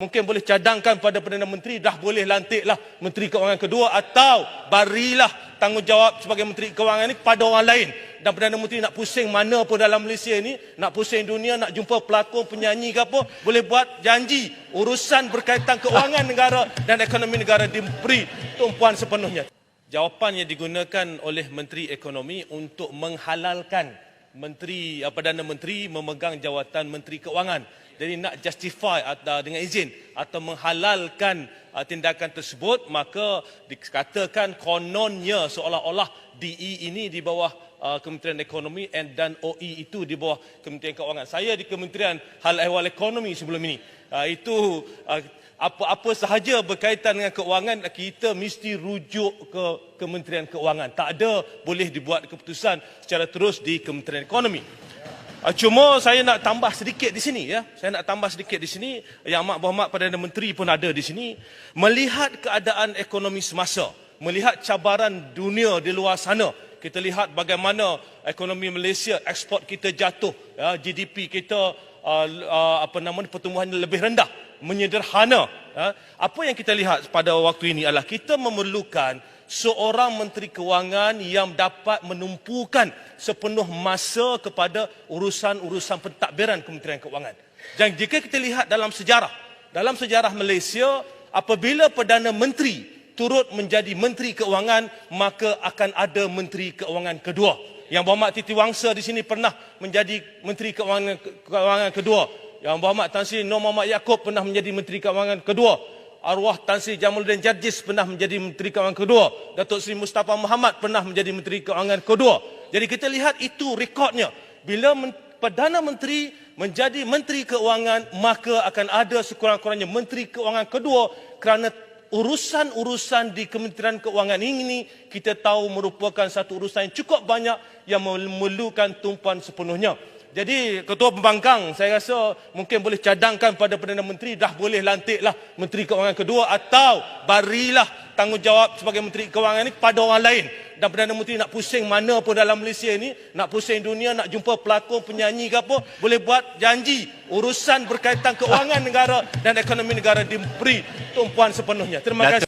Mungkin boleh cadangkan pada Perdana Menteri, dah boleh lantiklah Menteri Keuangan kedua atau barilah tanggungjawab sebagai Menteri Keuangan ini pada orang lain. Dan Perdana Menteri nak pusing mana pun dalam Malaysia ini, nak pusing dunia, nak jumpa pelakon, penyanyi ke apa, boleh buat janji urusan berkaitan keuangan negara dan ekonomi negara diberi tumpuan sepenuhnya. Jawapan yang digunakan oleh Menteri Ekonomi untuk menghalalkan Perdana Menteri memegang jawatan Menteri Keuangan. Jadi nak justify dengan izin atau menghalalkan tindakan tersebut, maka dikatakan kononnya seolah-olah DE ini di bawah Kementerian Ekonomi dan OE itu di bawah Kementerian Keuangan. Saya di Kementerian Hal Ehwal Ekonomi sebelum ini. Itu apa-apa sahaja berkaitan dengan keuangan, kita mesti rujuk ke Kementerian Keuangan. Tak ada boleh dibuat keputusan secara terus di Kementerian Ekonomi. Cuma saya nak tambah sedikit di sini, ya. Saya nak tambah sedikit di sini. Yang Amat Berhormat Perdana Menteri pun ada di sini. Melihat keadaan ekonomi semasa, melihat cabaran dunia di luar sana, kita lihat bagaimana ekonomi Malaysia, ekspor kita jatuh, ya, GDP kita pertumbuhan lebih rendah, menyederhana. Ya. Apa yang kita lihat pada waktu ini adalah kita memerlukan seorang Menteri Keuangan yang dapat menumpukan sepenuh masa kepada urusan-urusan pentadbiran Kementerian Keuangan. Dan jika kita lihat dalam sejarah Malaysia, apabila Perdana Menteri turut menjadi Menteri Keuangan, maka akan ada Menteri Keuangan kedua. Yang Berhormat Titi Wangsa di sini pernah menjadi Menteri Keuangan kedua. Yang Berhormat Tan Sri Nur Muhammad Yaakob pernah menjadi Menteri Keuangan kedua. Arwah Tan Sri Jamaluddin Jarjis pernah menjadi Menteri Keuangan kedua. Datuk Seri Mustafa Muhammad pernah menjadi Menteri Keuangan kedua. Jadi kita lihat itu rekodnya. Bila Perdana Menteri menjadi Menteri Keuangan, maka akan ada sekurang-kurangnya Menteri Keuangan kedua, kerana urusan-urusan di Kementerian Keuangan ini kita tahu merupakan satu urusan yang cukup banyak yang memerlukan tumpuan sepenuhnya. Jadi Ketua Pembangkang, saya rasa mungkin boleh cadangkan pada Perdana Menteri, dah boleh lantiklah Menteri Keuangan kedua atau barilah tanggungjawab sebagai Menteri Keuangan ini pada orang lain. Dan Perdana Menteri nak pusing mana pun dalam Malaysia ini, nak pusing dunia, nak jumpa pelakon, penyanyi ke apa, boleh buat janji urusan berkaitan keuangan negara dan ekonomi negara diberi tumpuan sepenuhnya. Terima kasih.